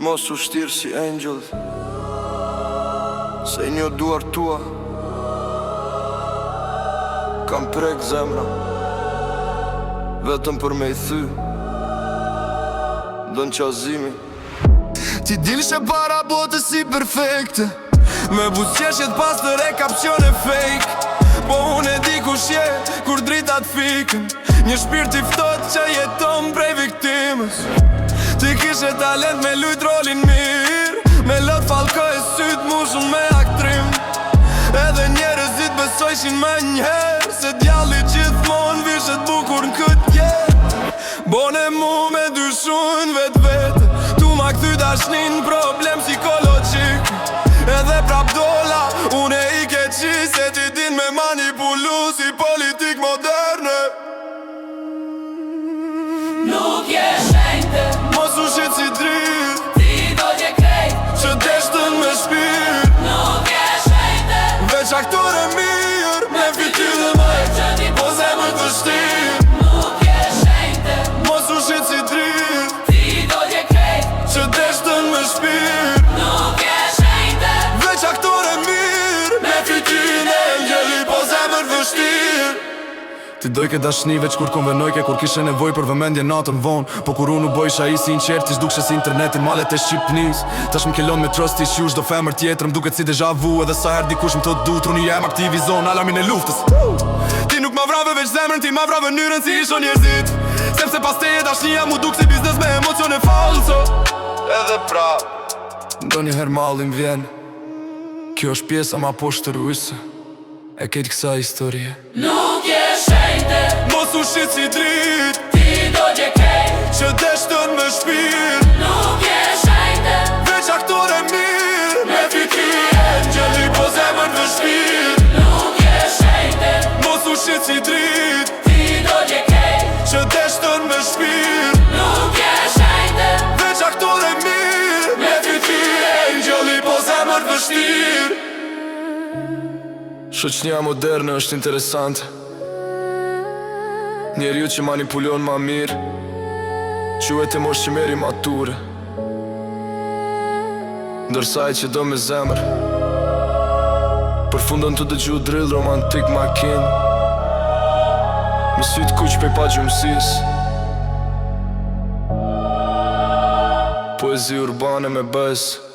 Mos u shtirë si angel, se një duar tua kam prek zemra, vetëm për me I thy dën qazimi. Ti dilshe para botës si perfekte, me buzqeshjet pas të rekapcione fake. Po unë e di kush je, kur dritat fikën, një shpirt I ftoht që jeton prej viktimës. Ti kishe talent me lujt rolin mirë, me lot falko e syt mushun me aktrim. Edhe njerëzit besojshin me njëherë, se djalli gjithmon vishet bukur në këtë jetë. Bone mu me dyshun vet-vete, tu ma kthy dashnin problem psikologjik. Edhe prap dola, une I keqi, se ti din me manipulu si politik moderne. Nuk je shenjte, mos u shit si drit, ti do t'je krejt, që deshtën me shpirt. nuk je shenjte, Veç aktore mirë, me fityr dhe mëjt, që ti po zemër të vështirë. nuk je shenjte, Mos u shit si drit, ti do t'je krejt, që deshtën me shpirt. nuk je shenjte, Veç aktore mirë, me fityr dhe ngjeli, po zemër të vështirë. Ti dojke dashni veç kur konvenojke, kur kishe nevoj për vëmendje natën vonë. Po kur unë u bojsha I si inqert, ish dukshë si internetin malet e Shqipnis. Tash m'kellon me trust I shush do femër tjetër, m'duket si deja vu. Edhe sa her dikush m'to du, truni jem aktivizon alamin e luftës. Ti nuk ma vrave veç zemrën, ti ma vrave nyrën si isho njerëzit. Sepse pas teje dashnia mu duk si biznes me emocione falso. Edhe pra, ndo njëher mallim vjen, kjo është pjesa ma poshtëruese e ketë kësa historie. nuk je shenjte, Mos u shit si drit, ti do t'je krejt, që deshtën me shpirt. nuk je shenjte, Veç aktore mirë, me fityr angjeli, po zemër të shpirt. nuk je shenjte, Mos u shit si drit, ti do t'je krejt, që deshtën me shpirt. nuk je shenjte, Veç aktore mirë, me fityr angjeli, po zemër të shpirt. Shoqënia moderne është interesante, njeriu që manipulon ma mirë quhet e moshqimeri mature, ndërsa ai që do me zemër përfundon të dëgju drill romantik makin, me syt kuq pej pa gjumësis. Poezi urbane me bës.